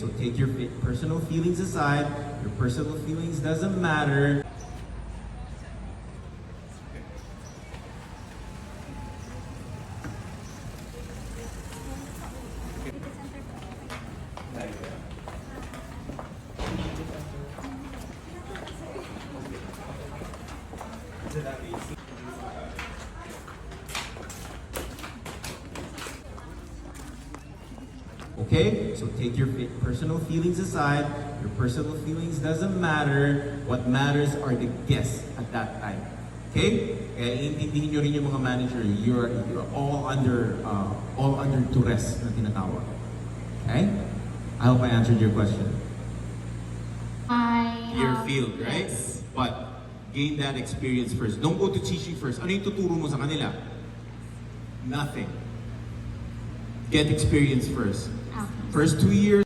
So take your personal feelings aside. Your personal feelings doesn't matter. Okay? So take your personal feelings aside. Your personal feelings doesn't matter. What matters are the guests at that time. Okay? Kaya iintindihin nyo rin yung mga manager, you're all under duress na tinatawag. Okay? I hope I answered your question. Your field, right? Yes. But gain that experience first. Don't go to teaching first. Ano yung tuturo mo sa kanila? Nothing. Get experience first. Okay. First 2 years,